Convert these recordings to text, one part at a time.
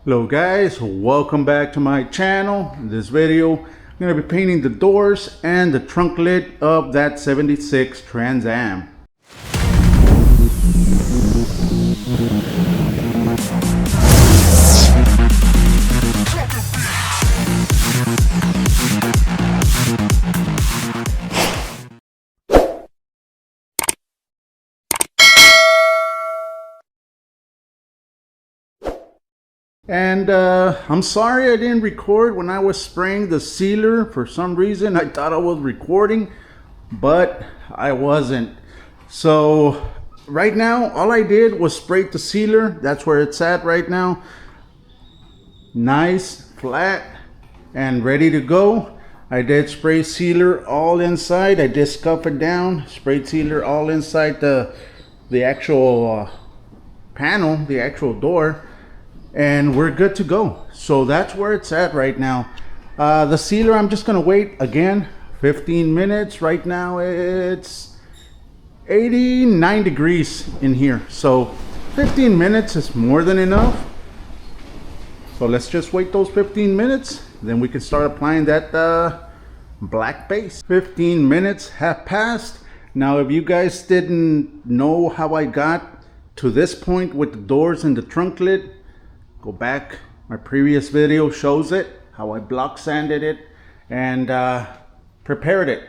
Hello guys, welcome back to my channel. In this video, I'm going to be painting the doors and the trunk lid of that 76 Trans Am. And I'm sorry I didn't record when I was spraying the sealer. For some reason I thought I was recording, but I wasn't. So right now all I did was spray the sealer. That's where it's at right now. Nice, flat, and ready to go. I did spray sealer all inside. I did scuff it down, sprayed sealer all inside the actual panel, the actual door. And we're good to go. So that's where it's at right now. The sealer, I'm just gonna wait again 15 minutes. Right now it's 89 degrees in here, so 15 minutes is more than enough. So let's just wait those 15 minutes, then we can start applying that black base. 15 minutes have passed. Now if you guys didn't know how I got to this point with the doors and the trunk lid, go back, my previous video shows it, how I block sanded it and prepared it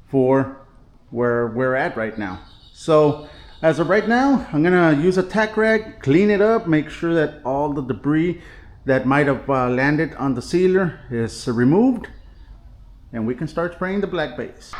for where we're at right now. So as of right now, I'm gonna use a tack rag, clean it up, make sure that all the debris that might have landed on the sealer is removed, and we can start spraying the black base.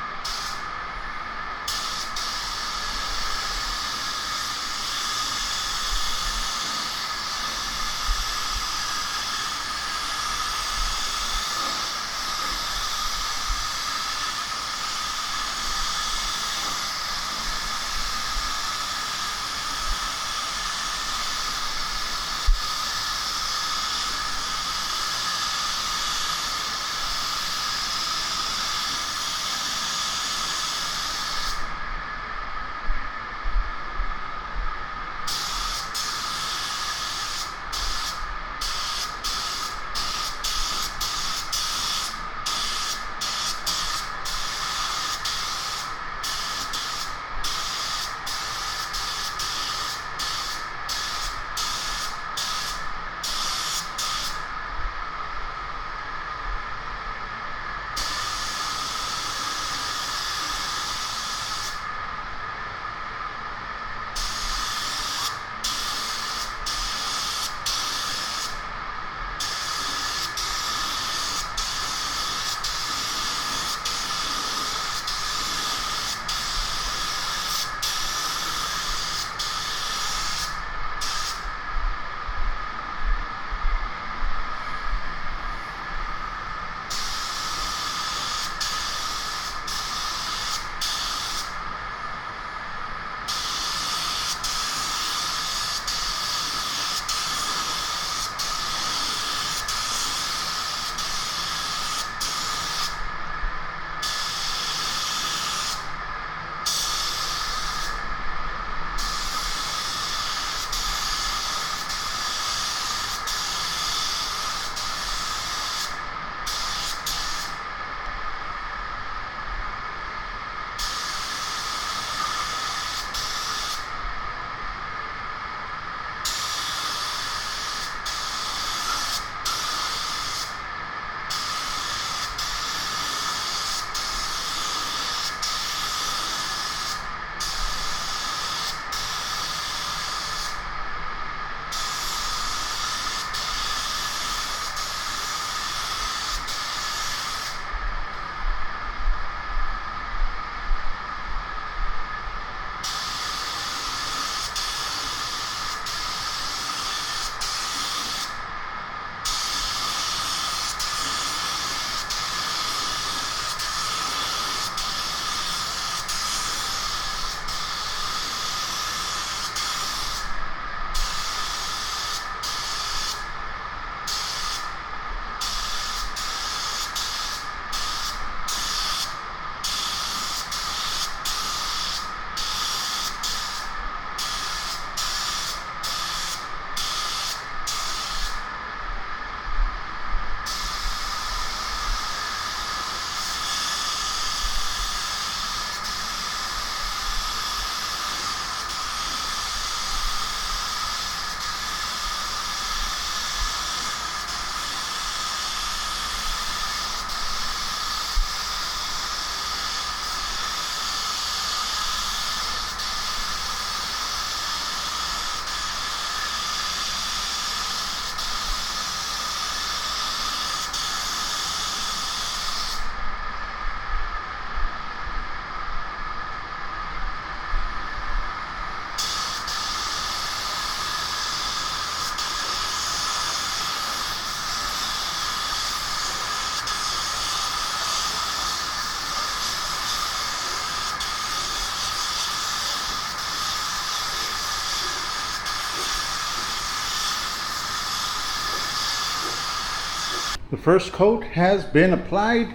The first coat has been applied,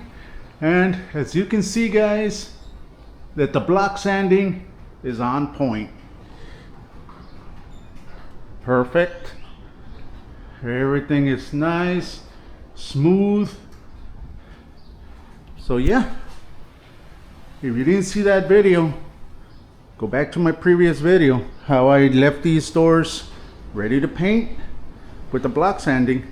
and as you can see, guys, that the block sanding is on point. Perfect. Everything is nice, smooth. So yeah, if you didn't see that video, go back to my previous video, how I left these doors ready to paint with the block sanding.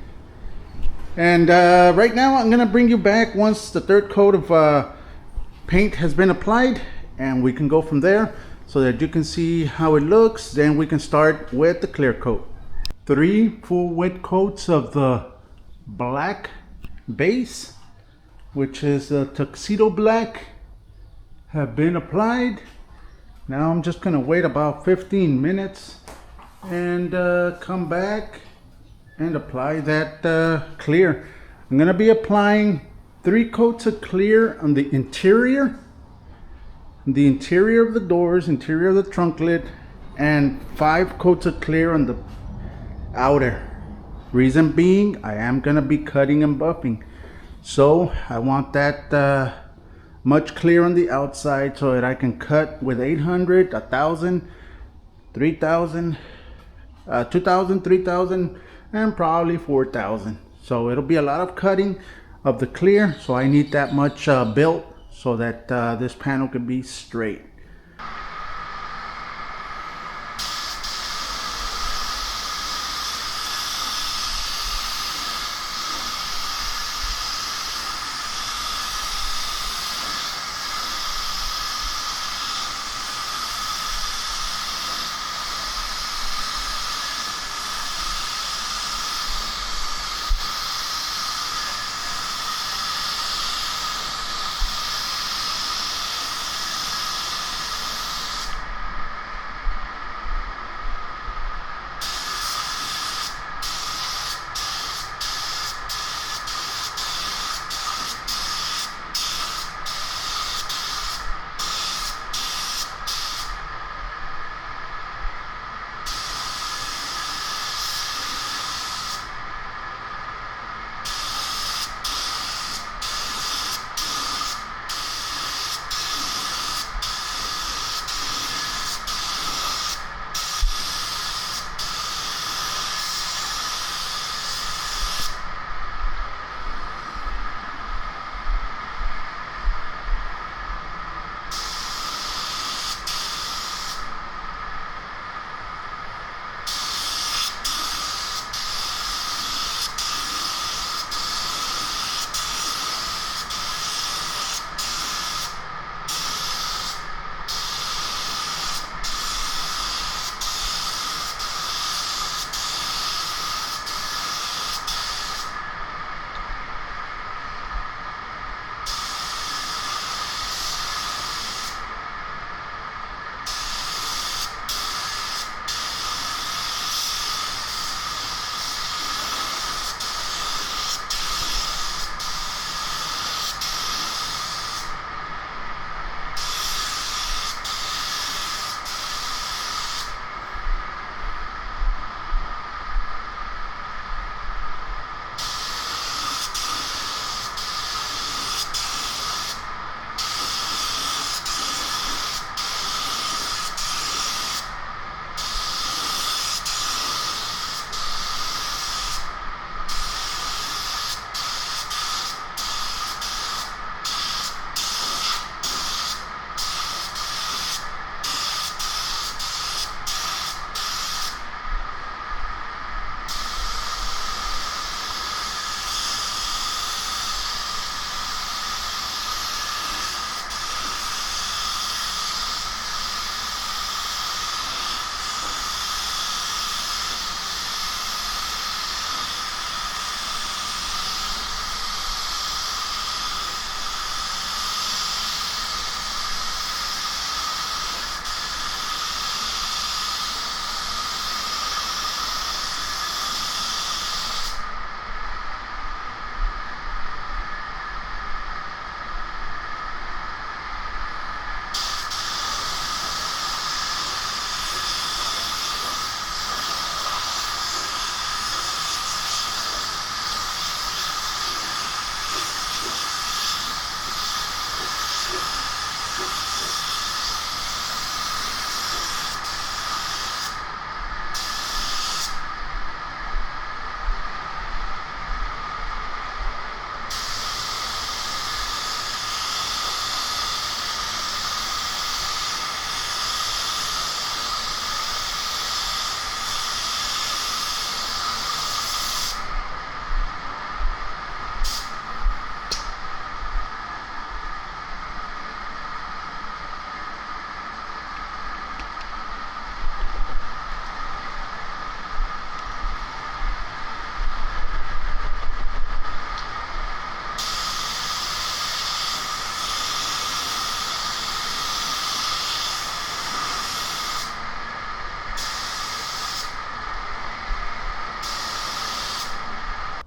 And right now I'm gonna bring you back once the third coat of paint has been applied, and we can go from there so that you can see how it looks. Then we can start with the clear coat. 3 full wet coats of the black base, which is a tuxedo black, have been applied. Now I'm just gonna wait about 15 minutes and come back and apply that clear. I'm gonna be applying 3 coats of clear on the interior of the doors, interior of the trunk lid, and 5 coats of clear on the outer. Reason being, I am gonna be cutting and buffing, so I want that much clear on the outside so that I can cut with 800, 1000, 3000, 2000, 3000, and probably 4000. So it'll be a lot of cutting of the clear, so I need that much built so that this panel can be straight.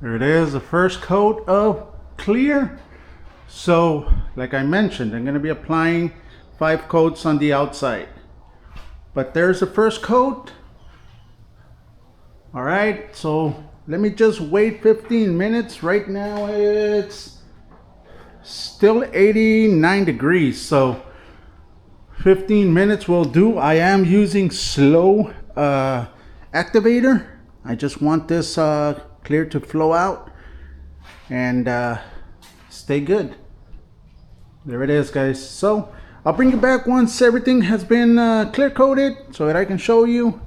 There it is, the first coat of clear. So, like I mentioned, I'm going to be applying 5 coats on the outside. But there's the first coat. Alright, so let me just wait 15 minutes. Right now it's still 89 degrees, so 15 minutes will do. I am using slow activator. I just want this clear to flow out and stay good. There it is, guys. So I'll bring it back once everything has been clear coated so that I can show you,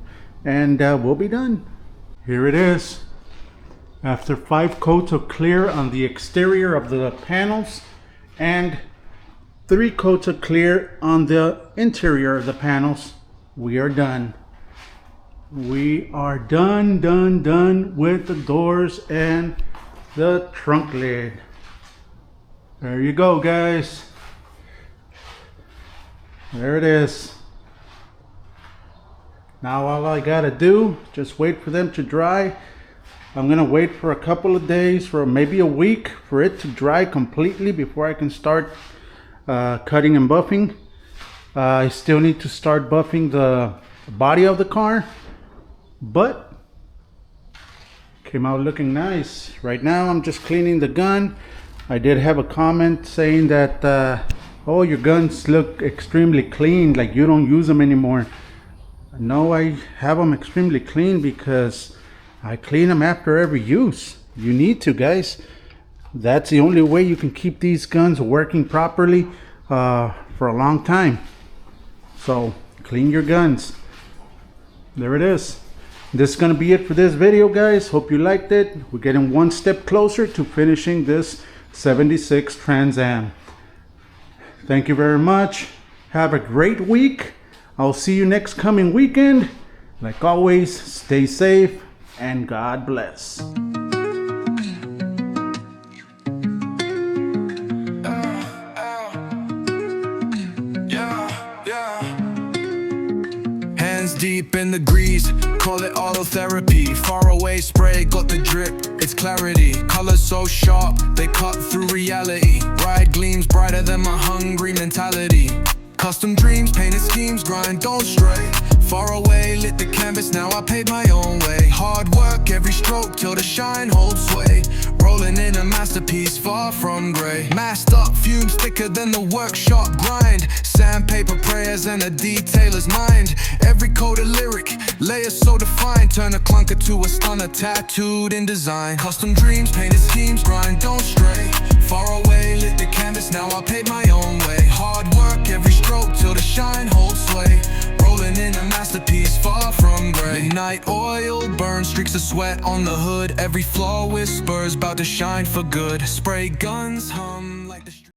and we'll be done. Here it is. After 5 coats of clear on the exterior of the panels and 3 coats of clear on the interior of the panels, we are done. We are done with the doors and the trunk lid. There you go, guys. There it is. Now all I gotta do, just wait for them to dry. I'm gonna wait for a couple of days, for maybe a week, for it to dry completely before I can start cutting and buffing. I still need to start buffing the body of the car, but came out looking nice. Right now I'm just cleaning the gun. I did have a comment saying that oh, your guns look extremely clean, like you don't use them anymore. No, I have them extremely clean because I clean them after every use. You need to, guys. That's the only way you can keep these guns working properly for a long time. So clean your guns. There it is. This is gonna be it for this video, guys. Hope you liked it. We're getting one step closer to finishing this 76 Trans Am. Thank you very much. Have a great week. I'll see you next coming weekend. Like always, stay safe and God bless. Hands deep in the grease, call it autotherapy. Far away spray, got the drip, it's clarity. Colors so sharp, they cut through reality. Bright gleams brighter than my hungry mentality. Custom dreams, painted schemes, grind, don't stray. Far away, lit the canvas, now I paid my own way. Hard work, every stroke, till the shine holds sway. Rolling in a masterpiece, far from grey. Masked up, fumes thicker than the workshop grind. Sandpaper prayers and a detailer's mind. Every coded lyric, layers so defined. Turn a clunker to a stunner, tattooed in design. Custom dreams, painted schemes, grind, don't stray. Far away, lit the canvas, now I paid my own way. Hard work, every stroke, till the shine holds sway. Rolling in a masterpiece, far from grey. Midnight oil burns, streaks of sweat on the hood. Every flaw whispers, about to shine for good. Spray guns hum like the